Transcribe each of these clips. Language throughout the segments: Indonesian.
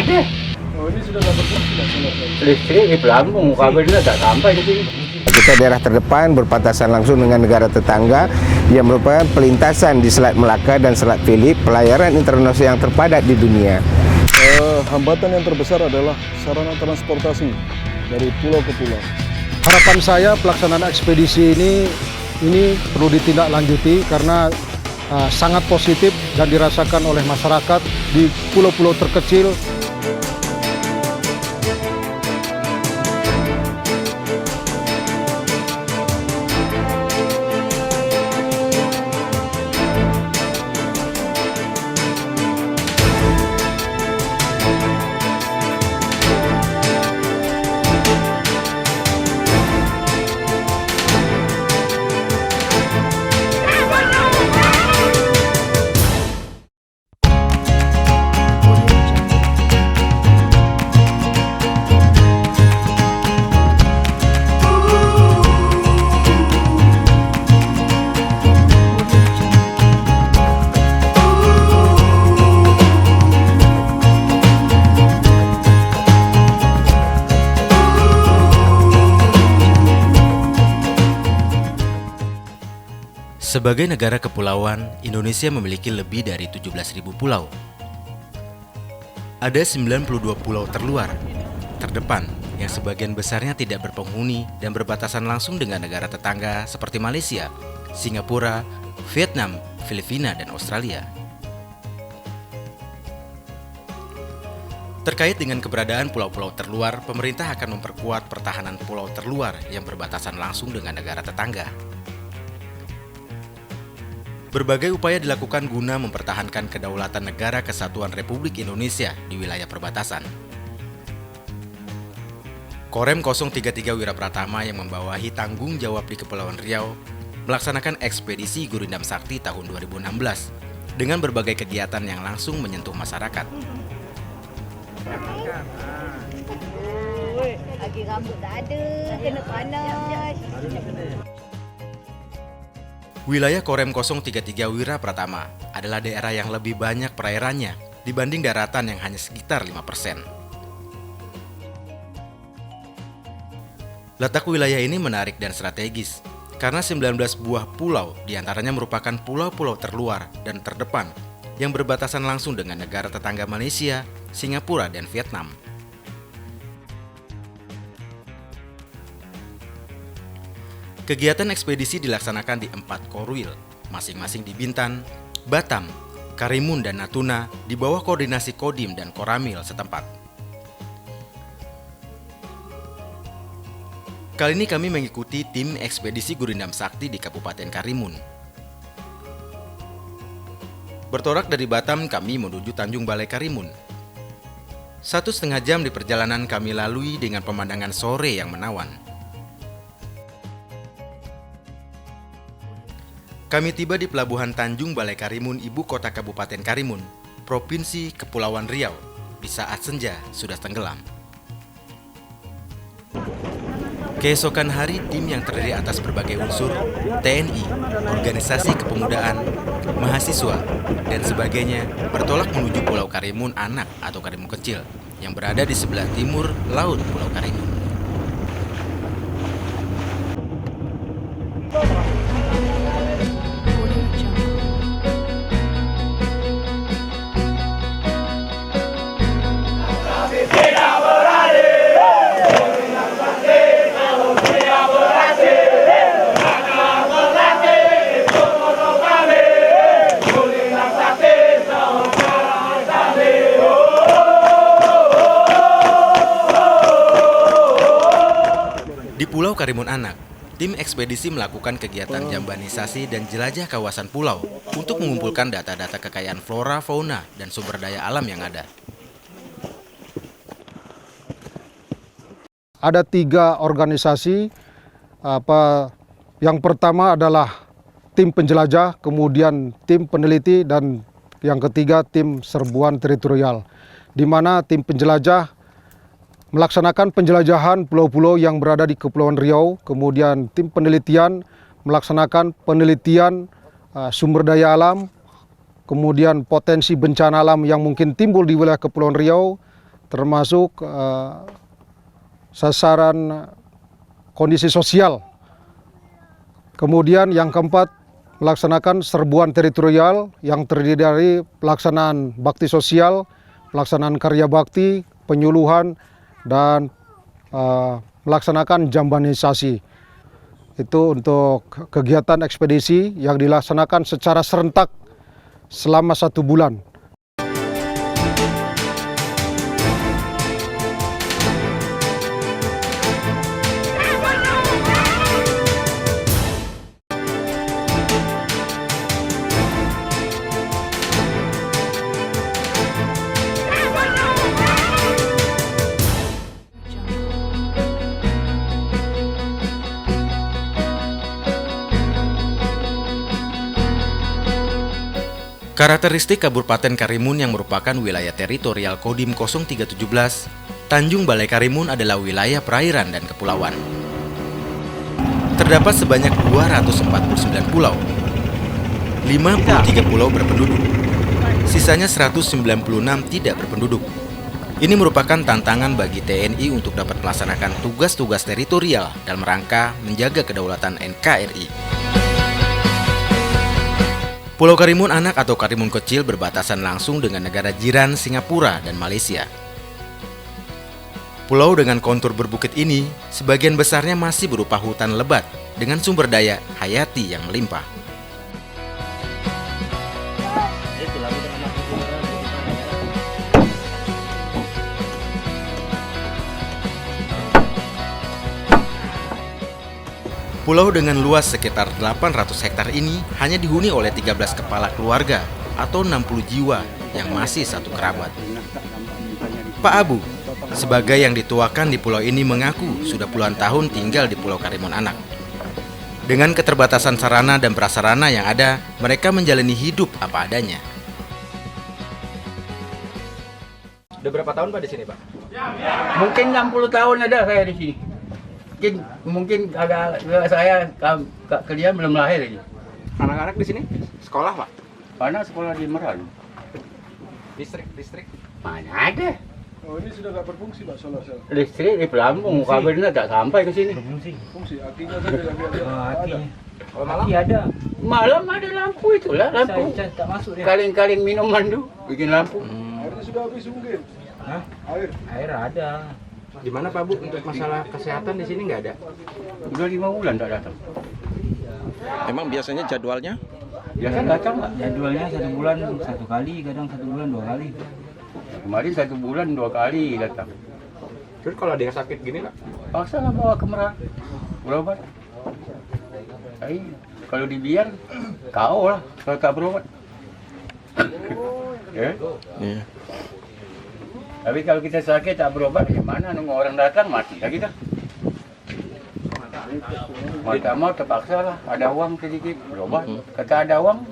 Oke. Oh, ini sudah dapat Listrik di Pelampung, kabelnya tak sampai di sini. Kita daerah terdepan berbatasan langsung dengan negara tetangga yang merupakan pelintasan di Selat Melaka dan Selat Phillip, pelayaran internasional yang terpadat di dunia. Hambatan yang terbesar adalah sarana transportasi dari pulau ke pulau. Harapan saya pelaksanaan ekspedisi ini perlu ditindaklanjuti karena sangat positif dan dirasakan oleh masyarakat di pulau-pulau terkecil. Sebagai negara kepulauan, Indonesia memiliki lebih dari 17.000 pulau. Ada 92 pulau terluar, terdepan, yang sebagian besarnya tidak berpenghuni dan berbatasan langsung dengan negara tetangga seperti Malaysia, Singapura, Vietnam, Filipina, dan Australia. Terkait dengan keberadaan pulau-pulau terluar, pemerintah akan memperkuat pertahanan pulau terluar yang berbatasan langsung dengan negara tetangga. Berbagai upaya dilakukan guna mempertahankan kedaulatan Negara Kesatuan Republik Indonesia di wilayah perbatasan. Korem 033 Wirapratama yang membawahi tanggung jawab di Kepulauan Riau melaksanakan ekspedisi Gurindam Sakti tahun 2016 dengan berbagai kegiatan yang langsung menyentuh masyarakat. Lagi rambut tak ada, kena panas. Wilayah Korem 033 Wirapratama adalah daerah yang lebih banyak perairannya dibanding daratan yang hanya sekitar 5%. Letak wilayah ini menarik dan strategis karena 19 buah pulau diantaranya merupakan pulau-pulau terluar dan terdepan yang berbatasan langsung dengan negara tetangga Malaysia, Singapura, dan Vietnam. Kegiatan ekspedisi dilaksanakan di 4 korwil, masing-masing di Bintan, Batam, Karimun, dan Natuna di bawah koordinasi Kodim dan Koramil setempat. Kali ini kami mengikuti tim ekspedisi Gurindam Sakti di Kabupaten Karimun. Bertolak dari Batam, kami menuju Tanjung Balai Karimun. 1,5 jam di perjalanan kami lalui dengan pemandangan sore yang menawan. Kami tiba di Pelabuhan Tanjung Balai Karimun, ibu kota Kabupaten Karimun, Provinsi Kepulauan Riau, di saat senja sudah tenggelam. Keesokan hari, tim yang terdiri atas berbagai unsur, TNI, organisasi kepemudaan, mahasiswa, dan sebagainya, bertolak menuju Pulau Karimun Anak atau Karimun Kecil, yang berada di sebelah timur laut Pulau Karimun. Di Pulau Karimun Anak, tim ekspedisi melakukan kegiatan jambanisasi dan jelajah kawasan pulau untuk mengumpulkan data-data kekayaan flora, fauna, dan sumber daya alam yang ada. Ada 3 organisasi. Yang pertama adalah tim penjelajah, kemudian tim peneliti, dan yang ketiga tim serbuan teritorial. Di mana tim penjelajah melaksanakan penjelajahan pulau-pulau yang berada di Kepulauan Riau, kemudian tim penelitian melaksanakan penelitian sumber daya alam, kemudian potensi bencana alam yang mungkin timbul di wilayah Kepulauan Riau, termasuk sasaran kondisi sosial. Kemudian yang keempat, melaksanakan serbuan teritorial yang terdiri dari pelaksanaan bakti sosial, pelaksanaan karya bakti, penyuluhan, dan melaksanakan jambanisasi. Itu untuk kegiatan ekspedisi yang dilaksanakan secara serentak selama 1 bulan. Karakteristik Kabupaten Karimun yang merupakan wilayah teritorial Kodim 0317, Tanjung Balai Karimun adalah wilayah perairan dan kepulauan. Terdapat sebanyak 249 pulau. 53 pulau berpenduduk. Sisanya 196 tidak berpenduduk. Ini merupakan tantangan bagi TNI untuk dapat melaksanakan tugas-tugas teritorial dalam rangka menjaga kedaulatan NKRI. Pulau Karimun Anak atau Karimun Kecil berbatasan langsung dengan negara jiran Singapura dan Malaysia. Pulau dengan kontur berbukit ini, sebagian besarnya masih berupa hutan lebat dengan sumber daya hayati yang melimpah. Pulau dengan luas sekitar 800 hektar ini hanya dihuni oleh 13 kepala keluarga atau 60 jiwa yang masih satu kerabat. Pak Abu, sebagai yang dituakan di pulau ini mengaku sudah puluhan tahun tinggal di Pulau Karimun Anak. Dengan keterbatasan sarana dan prasarana yang ada, mereka menjalani hidup apa adanya. Udah berapa tahun Pak di sini Pak? Mungkin 60 tahun ada saya di sini. Mungkin agak saya kalian belum lahir lagi. Anak-anak di sini sekolah Pak? Anak sekolah di Meran. Listrik? Mana ada? Oh, ini sudah nggak berfungsi Pak solar cell. Listrik di pelampung, kabelnya tak sampai ke sini. Fungsi, akinya saja lagi ada. Kalau malam? Ada. Malam ada lampu itulah lampu. Tak masuk dia. Kaling-kaling minuman tuh bikin lampu. Airnya sudah habis mungkin. Hah? Air Ada. Di mana Pak Bu untuk masalah kesehatan di sini nggak ada? Udah 5 bulan tak datang. Emang biasanya jadwalnya? Biasa datang Pak. Jadwalnya 1 bulan 1 kali, kadang 1 bulan 2 kali. Kemarin 1 bulan 2 kali datang. Terus kalau ada yang sakit gini Pak? Paksa lah bawa ke Merak. Berobat. Kalau dibiar, kau lah kalau tak berobat. Iya. Tapi kalau kita sakit tak berobat, gimana nunggu orang datang mati lah kita. Mau tak mau terpaksa lah, ada uang sedikit berobat. Kata ada uang,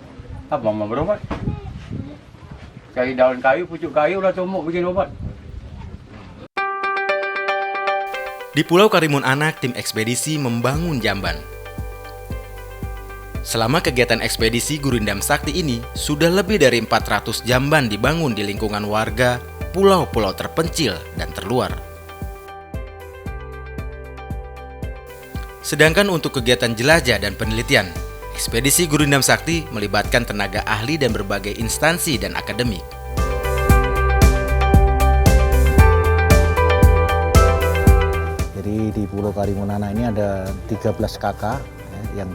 apa mau berobat? Cari daun kayu, pucuk kayu lah tumbuk bikin obat. Di Pulau Karimun Anak, tim ekspedisi membangun jamban. Selama kegiatan ekspedisi Gurindam Sakti ini, sudah lebih dari 400 jamban dibangun di lingkungan warga pulau-pulau terpencil dan terluar. Sedangkan untuk kegiatan jelajah dan penelitian, ekspedisi Gurindam Sakti melibatkan tenaga ahli dan berbagai instansi dan akademik. Jadi di Pulau Karimun Anak ini ada 13 kakak yang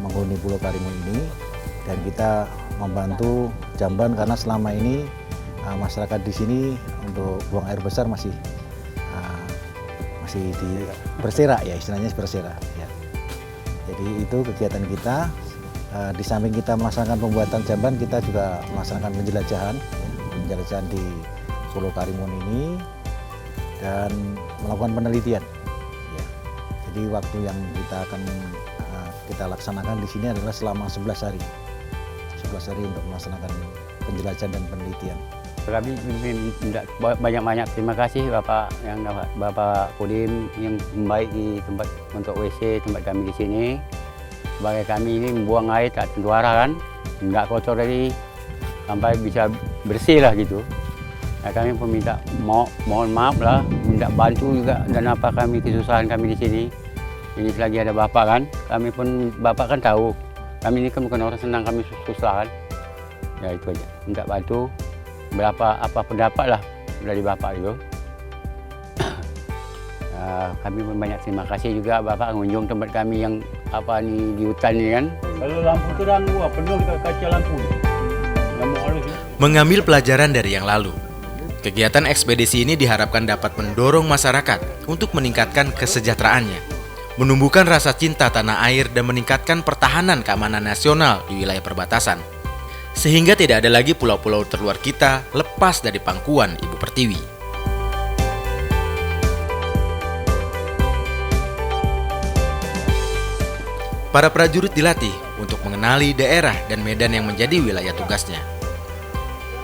menghuni Pulau Karimun ini, dan kita membantu jamban karena selama ini masyarakat di sini untuk buang air besar masih berserak ya, istilahnya berserak ya. Jadi itu kegiatan kita. Di samping kita melaksanakan pembuatan jamban, kita juga melaksanakan penjelajahan di Pulau Karimun ini dan melakukan penelitian ya. Jadi waktu yang kita laksanakan di sini adalah selama 11 hari untuk melaksanakan penjelajahan dan penelitian. Kami banyak-banyak terima kasih Bapak Kodim yang membaik di tempat untuk WC tempat kami di sini. Sebagai kami ini membuang air tak tentu arah kan, nggak kotor lagi sampai bisa bersih lah gitu. Ya, kami pun minta mohon maaf lah, minta bantu juga dan apa kami kesusahan kami di sini. Ini selagi ada bapak kan, kami pun bapak kan tahu. Kami ini kan bukan orang senang, kami susah kan. Ya itu aja, minta bantu. Berapa apa pendapat lah dari bapak itu. Kami pun banyak terima kasih juga bapak mengunjung tempat kami yang apa nih di hutan ini kan. Kalau lampu terang, wah penuh kaca lampu. Mengambil pelajaran dari yang lalu, kegiatan ekspedisi ini diharapkan dapat mendorong masyarakat untuk meningkatkan kesejahteraannya, menumbuhkan rasa cinta tanah air dan meningkatkan pertahanan keamanan nasional di wilayah perbatasan, sehingga tidak ada lagi pulau-pulau terluar kita lepas dari pangkuan Ibu Pertiwi. Para prajurit dilatih untuk mengenali daerah dan medan yang menjadi wilayah tugasnya.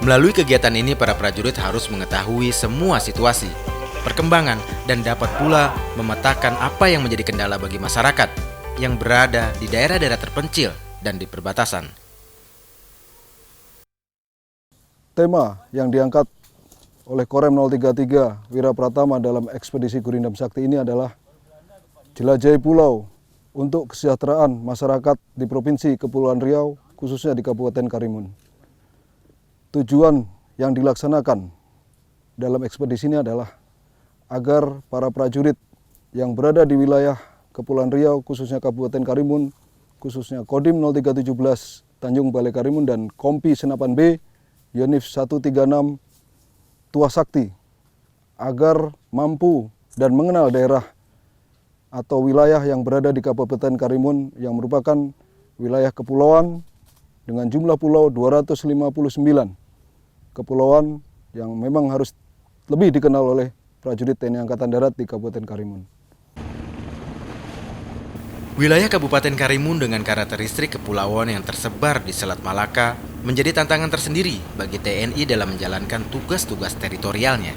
Melalui kegiatan ini, para prajurit harus mengetahui semua situasi, perkembangan, dan dapat pula memetakan apa yang menjadi kendala bagi masyarakat yang berada di daerah-daerah terpencil dan di perbatasan. Tema yang diangkat oleh Korem 033 Wira Pratama dalam ekspedisi Gurindam Sakti ini adalah jelajahi pulau untuk kesejahteraan masyarakat di Provinsi Kepulauan Riau, khususnya di Kabupaten Karimun. Tujuan yang dilaksanakan dalam ekspedisi ini adalah agar para prajurit yang berada di wilayah Kepulauan Riau, khususnya Kabupaten Karimun, khususnya Kodim 0317 Tanjung Balai Karimun dan Kompi Senapan B, Yonif 136 Tua Sakti, agar mampu dan mengenal daerah atau wilayah yang berada di Kabupaten Karimun yang merupakan wilayah kepulauan dengan jumlah pulau 259 kepulauan yang memang harus lebih dikenal oleh prajurit TNI Angkatan Darat di Kabupaten Karimun. Wilayah Kabupaten Karimun dengan karakteristik kepulauan yang tersebar di Selat Malaka menjadi tantangan tersendiri bagi TNI dalam menjalankan tugas-tugas teritorialnya.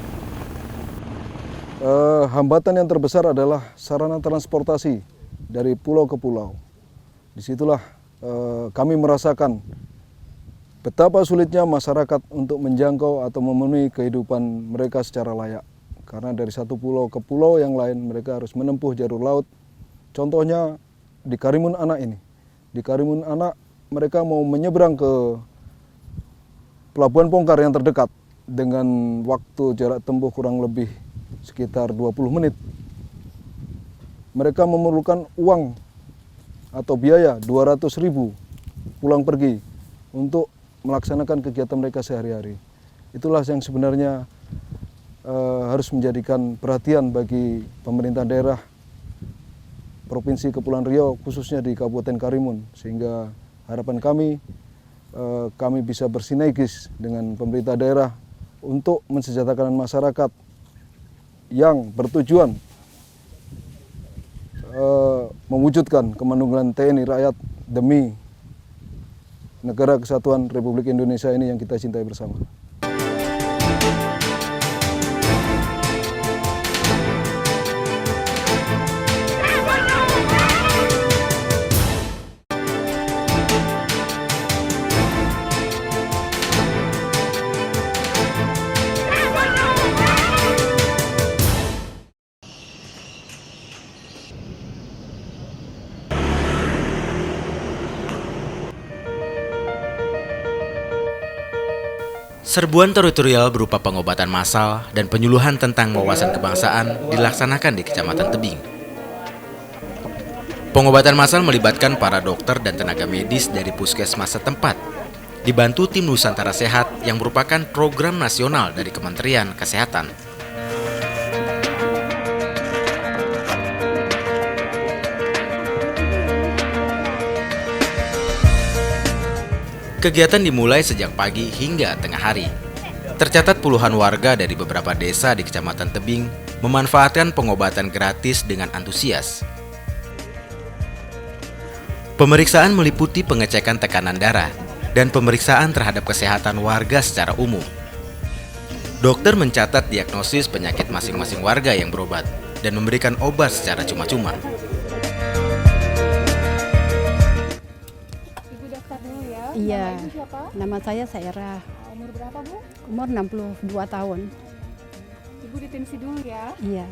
Hambatan yang terbesar adalah sarana transportasi dari pulau ke pulau. Disitulah kami merasakan betapa sulitnya masyarakat untuk menjangkau atau memenuhi kehidupan mereka secara layak. Karena dari satu pulau ke pulau yang lain mereka harus menempuh jalur laut. Contohnya di Karimun Anak ini. Di Karimun Anak mereka mau menyeberang ke Pelabuhan Pongkar yang terdekat dengan waktu jarak tempuh kurang lebih sekitar 20 menit. Mereka memerlukan uang atau biaya 200.000 pulang pergi untuk melaksanakan kegiatan mereka sehari-hari. Itulah yang sebenarnya harus menjadikan perhatian bagi pemerintah daerah Provinsi Kepulauan Riau, khususnya di Kabupaten Karimun, sehingga harapan kami bisa bersinergis dengan pemerintah daerah untuk mensejahterakan masyarakat yang bertujuan mewujudkan kemandirian TNI rakyat demi negara kesatuan Republik Indonesia ini yang kita cintai bersama. Serbuan teritorial berupa pengobatan massal dan penyuluhan tentang wawasan kebangsaan dilaksanakan di Kecamatan Tebing. Pengobatan massal melibatkan para dokter dan tenaga medis dari puskesmas setempat, dibantu tim Nusantara Sehat yang merupakan program nasional dari Kementerian Kesehatan. Kegiatan dimulai sejak pagi hingga tengah hari. Tercatat puluhan warga dari beberapa desa di Kecamatan Tebing memanfaatkan pengobatan gratis dengan antusias. Pemeriksaan meliputi pengecekan tekanan darah dan pemeriksaan terhadap kesehatan warga secara umum. Dokter mencatat diagnosis penyakit masing-masing warga yang berobat dan memberikan obat secara cuma-cuma. Iya, nama saya Saira. Umur berapa, Bu? Umur 62 tahun. Ibu ditensi dulu ya. Iya.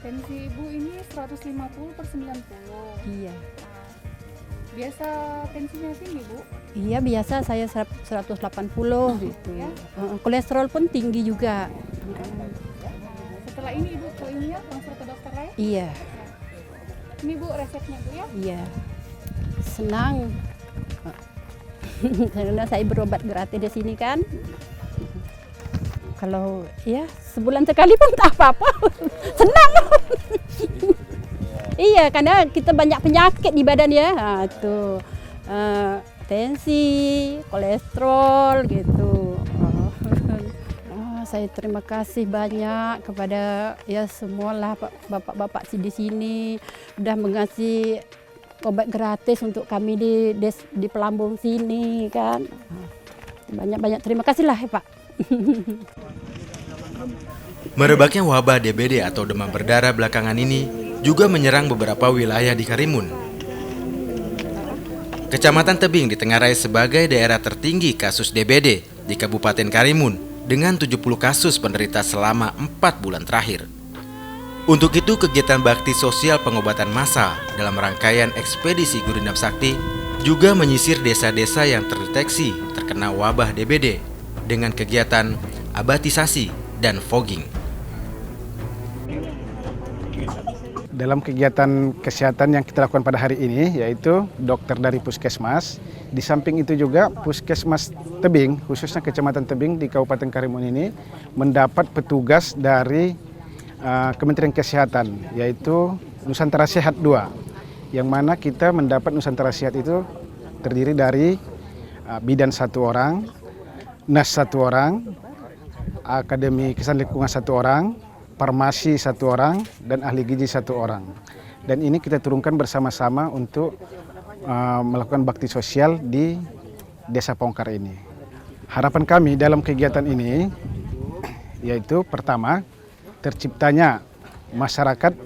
Tensi Ibu ini 150/90. Iya. Biasa tensinya tinggi, Bu? Iya, biasa saya 180 gitu. Ya. Kolesterol pun tinggi juga. Setelah ini Ibu ke ini ya, langsung ke dokter ya? Iya. Ini Bu resepnya Bu ya? Iya. Senang. Karena saya berobat gratis di sini kan. Kalau ya sebulan sekali pun tak apa-apa. Senang. Iya, karena kita banyak penyakit di badan ya. Nah, itu tensi, kolesterol gitu. Saya terima kasih banyak kepada ya semualah bapak-bapak di sini udah mengasih obat gratis untuk kami di Pelambung sini kan. Banyak-banyak terima kasih lah ya Pak. Merebaknya wabah DBD atau demam berdarah belakangan ini juga menyerang beberapa wilayah di Karimun. Kecamatan Tebing ditengarai sebagai daerah tertinggi kasus DBD di Kabupaten Karimun dengan 70 kasus penderita selama 4 bulan terakhir. Untuk itu, kegiatan bakti sosial pengobatan massal dalam rangkaian ekspedisi Gurindam Sakti juga menyisir desa-desa yang terdeteksi terkena wabah DBD dengan kegiatan abatisasi dan fogging. Dalam kegiatan kesehatan yang kita lakukan pada hari ini, yaitu dokter dari Puskesmas. Di samping itu juga Puskesmas Tebing, khususnya Kecamatan Tebing di Kabupaten Karimun ini, mendapat petugas dari Kementerian Kesehatan, yaitu Nusantara Sehat 2. Yang mana kita mendapat Nusantara Sehat itu terdiri dari bidan 1 orang, nas 1 orang, akademi kesan lingkungan 1 orang, farmasi 1 orang, dan ahli gizi 1 orang. Dan ini kita turunkan bersama-sama untuk melakukan bakti sosial di Desa Pongkar ini. Harapan kami dalam kegiatan ini yaitu pertama, terciptanya masyarakat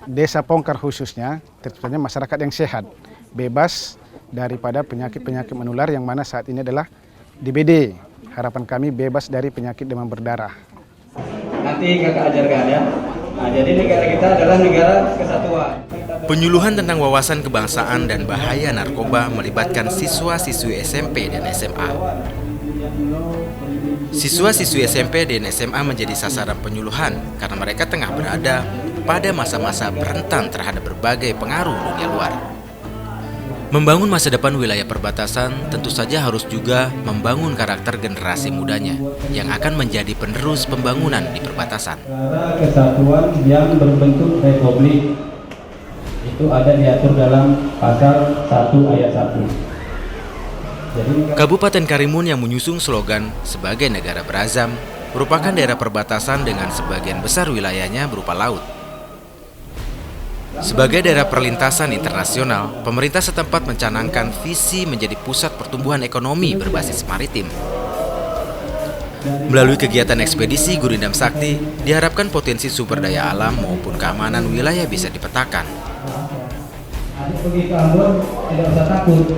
Desa Pongkar khususnya, terciptanya masyarakat yang sehat, bebas daripada penyakit-penyakit menular yang mana saat ini adalah DBD. Harapan kami bebas dari penyakit demam berdarah. Nanti kakak ajarkan ya. Nah, jadi negara kita adalah negara kesatuan. Penyuluhan tentang wawasan kebangsaan dan bahaya narkoba melibatkan siswa-siswi SMP dan SMA. Siswa-siswi SMP dan SMA menjadi sasaran penyuluhan karena mereka tengah berada pada masa-masa rentan terhadap berbagai pengaruh dunia luar. Membangun masa depan wilayah perbatasan tentu saja harus juga membangun karakter generasi mudanya yang akan menjadi penerus pembangunan di perbatasan. Kesatuan yang berbentuk republik itu ada diatur dalam pasal 1 ayat 1. Kabupaten Karimun yang menyusung slogan sebagai negara berazam merupakan daerah perbatasan dengan sebagian besar wilayahnya berupa laut. Sebagai daerah perlintasan internasional, pemerintah setempat mencanangkan visi menjadi pusat pertumbuhan ekonomi berbasis maritim. Melalui kegiatan ekspedisi Gurindam Sakti, diharapkan potensi sumber daya alam maupun keamanan wilayah bisa dipetakan. Adik pergi ke Ambon tidak usah takut.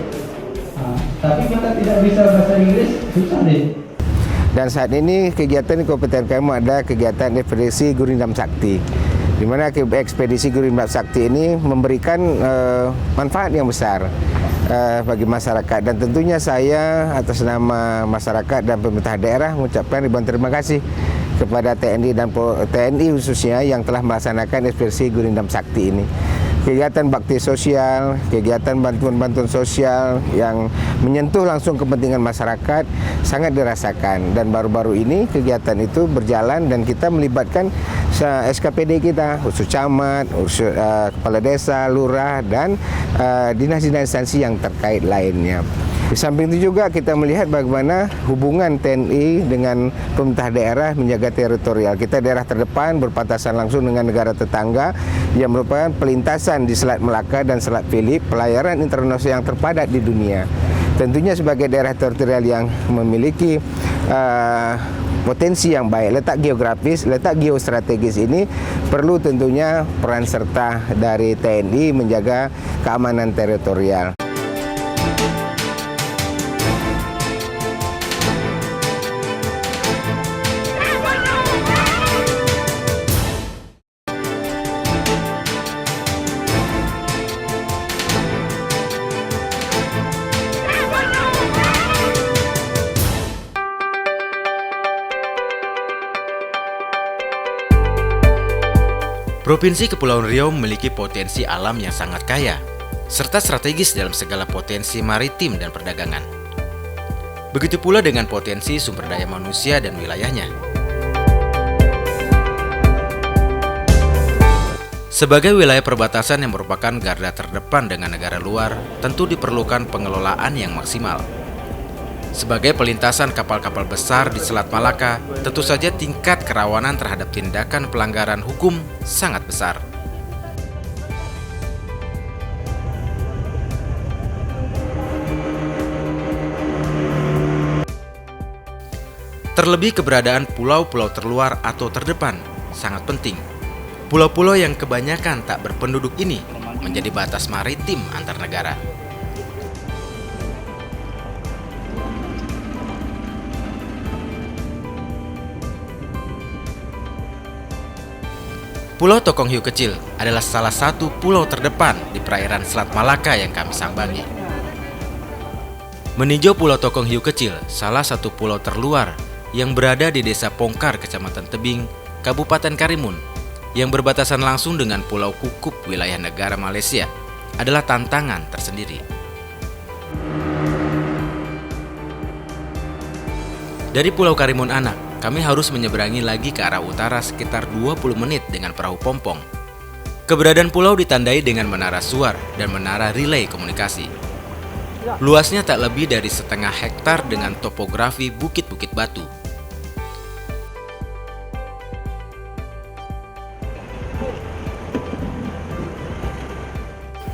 Tapi kita tidak bisa bahasa Inggris, susah deh. Dan saat ini kegiatan di Kabupaten Karimun ada kegiatan ekspedisi Gurindam Sakti, di mana ekspedisi Gurindam Sakti ini memberikan manfaat yang besar bagi masyarakat. Dan tentunya saya atas nama masyarakat dan pemerintah daerah mengucapkan ribuan terima kasih kepada TNI dan TNI khususnya yang telah melaksanakan ekspedisi Gurindam Sakti ini. Kegiatan bakti sosial, kegiatan bantuan-bantuan sosial yang menyentuh langsung kepentingan masyarakat sangat dirasakan. Dan baru-baru ini kegiatan itu berjalan dan kita melibatkan SKPD kita, khusus camat, khusus kepala desa, lurah, dan dinas-dinas instansi yang terkait lainnya. Di samping itu juga kita melihat bagaimana hubungan TNI dengan pemerintah daerah menjaga teritorial. Kita daerah terdepan berbatasan langsung dengan negara tetangga yang merupakan pelintasan di Selat Melaka dan Selat Phillip, pelayaran internasional yang terpadat di dunia. Tentunya sebagai daerah teritorial yang memiliki potensi yang baik, letak geografis, letak geostrategis ini perlu tentunya peran serta dari TNI menjaga keamanan teritorial. Provinsi Kepulauan Riau memiliki potensi alam yang sangat kaya, serta strategis dalam segala potensi maritim dan perdagangan. Begitu pula dengan potensi sumber daya manusia dan wilayahnya. Sebagai wilayah perbatasan yang merupakan garda terdepan dengan negara luar, tentu diperlukan pengelolaan yang maksimal. Sebagai pelintasan kapal-kapal besar di Selat Malaka, tentu saja tingkat kerawanan terhadap tindakan pelanggaran hukum sangat besar. Terlebih keberadaan pulau-pulau terluar atau terdepan sangat penting. Pulau-pulau yang kebanyakan tak berpenduduk ini menjadi batas maritim antar negara. Pulau Tokong Hiu Kecil adalah salah satu pulau terdepan di perairan Selat Malaka yang kami sambangi. Meninjau Pulau Tokong Hiu Kecil, salah satu pulau terluar yang berada di Desa Pongkar, Kecamatan Tebing, Kabupaten Karimun, yang berbatasan langsung dengan Pulau Kukup, wilayah negara Malaysia, adalah tantangan tersendiri. Dari Pulau Karimun Anak, kami harus menyeberangi lagi ke arah utara sekitar 20 menit dengan perahu pompong. Keberadaan pulau ditandai dengan menara suar dan menara relay komunikasi. Luasnya tak lebih dari 0,5 hektar dengan topografi bukit-bukit batu.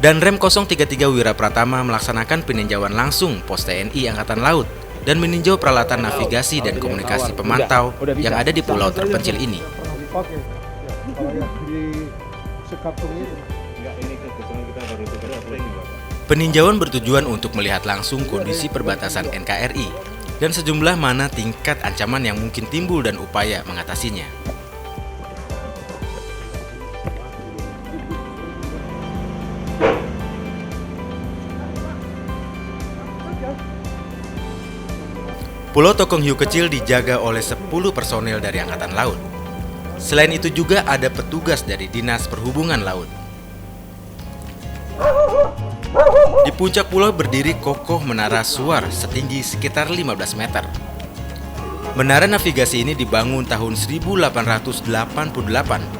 Dan Rem 033 Wira Pratama melaksanakan peninjauan langsung pos TNI Angkatan Laut dan meninjau peralatan navigasi dan komunikasi pemantau yang ada di pulau terpencil ini. Peninjauan bertujuan untuk melihat langsung kondisi perbatasan NKRI dan sejumlah mana tingkat ancaman yang mungkin timbul dan upaya mengatasinya. Pulau Tokong Hiu Kecil dijaga oleh 10 personel dari Angkatan Laut. Selain itu juga ada petugas dari Dinas Perhubungan Laut. Di puncak pulau berdiri kokoh menara suar setinggi sekitar 15 meter. Menara navigasi ini dibangun tahun 1888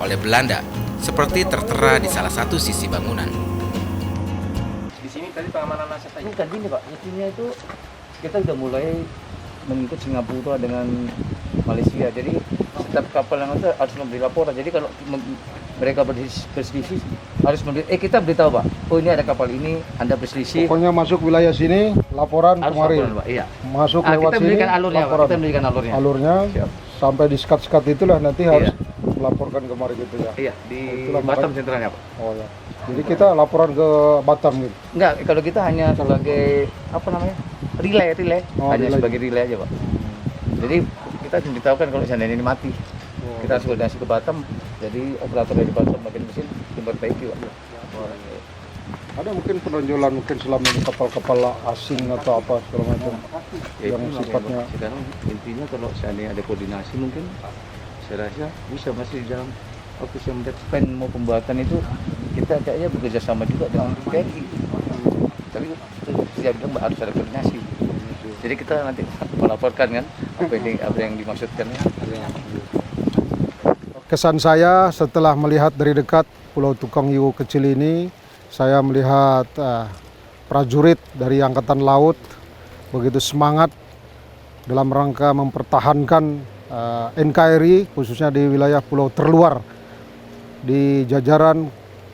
oleh Belanda, seperti tertera di salah satu sisi bangunan. Di sini tadi pengamanan aset aja. Bukan gini Pak, intinya itu kita udah mulai mengikut Singapura dengan Malaysia. Jadi setiap kapal yang ada harus memberi laporan. Jadi kalau mereka berselisih harus memberi, kita beritahu Pak, oh ini ada kapal ini, Anda berselisih. Pokoknya masuk wilayah sini, laporan harus kemari. Laporan, Pak. Iya. Masuk lewat kita sini, alurnya, laporan. Pak. Kita berikan alurnya. Alurnya, siap. Sampai di sekat-sekat itulah nanti harus melaporkan kemari gitu ya. Iya, di Batam sentralnya Pak. Oh ya. Jadi kita laporan ke Batam gitu. Enggak, kalau kita hanya sebagai apa namanya? Relay, hanya relay. sebagai relay aja Pak. Jadi kita diberitahukan kalau seandainya ini mati, kita harus koordinasi ke Batam. Jadi operator dari Batam bagian mesin diperbaiki Pak. Ada mungkin penonjolan mungkin selama ini kapal-kapal asing atau apa segala macam yang sifatnya. Sekarang intinya kalau seandainya ada koordinasi mungkin saya rasa bisa masih di dalam waktu yang pen mau pembuatan itu kita kayaknya bekerja sama juga dengan TNI. Tapi dia bilang harus ada koordinasi. Jadi kita nanti melaporkan kan apa yang dimaksudkan. Kesan saya setelah melihat dari dekat Pulau Tokong Hiu Kecil ini, saya melihat prajurit dari Angkatan Laut begitu semangat dalam rangka mempertahankan NKRI khususnya di wilayah pulau terluar di jajaran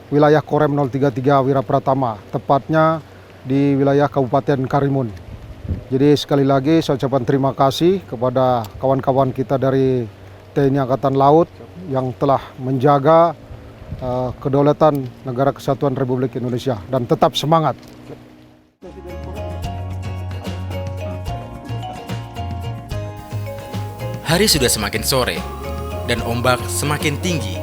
wilayah Korem 033 Wira Pratama, tepatnya di wilayah Kabupaten Karimun. Jadi sekali lagi saya ucapkan terima kasih kepada kawan-kawan kita dari TNI Angkatan Laut yang telah menjaga kedaulatan Negara Kesatuan Republik Indonesia dan tetap semangat. Hari sudah semakin sore dan ombak semakin tinggi,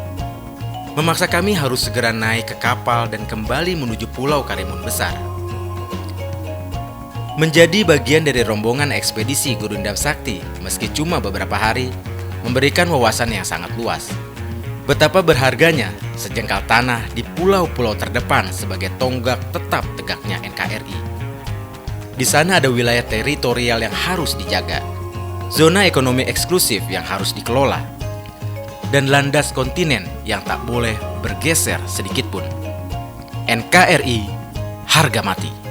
memaksa kami harus segera naik ke kapal dan kembali menuju Pulau Karimun Besar. Menjadi bagian dari rombongan ekspedisi Gurindam Sakti meski cuma beberapa hari, memberikan wawasan yang sangat luas. Betapa berharganya sejengkal tanah di pulau-pulau terdepan sebagai tonggak tetap tegaknya NKRI. Di sana ada wilayah teritorial yang harus dijaga, zona ekonomi eksklusif yang harus dikelola, dan landas kontinen yang tak boleh bergeser sedikit pun. NKRI harga mati.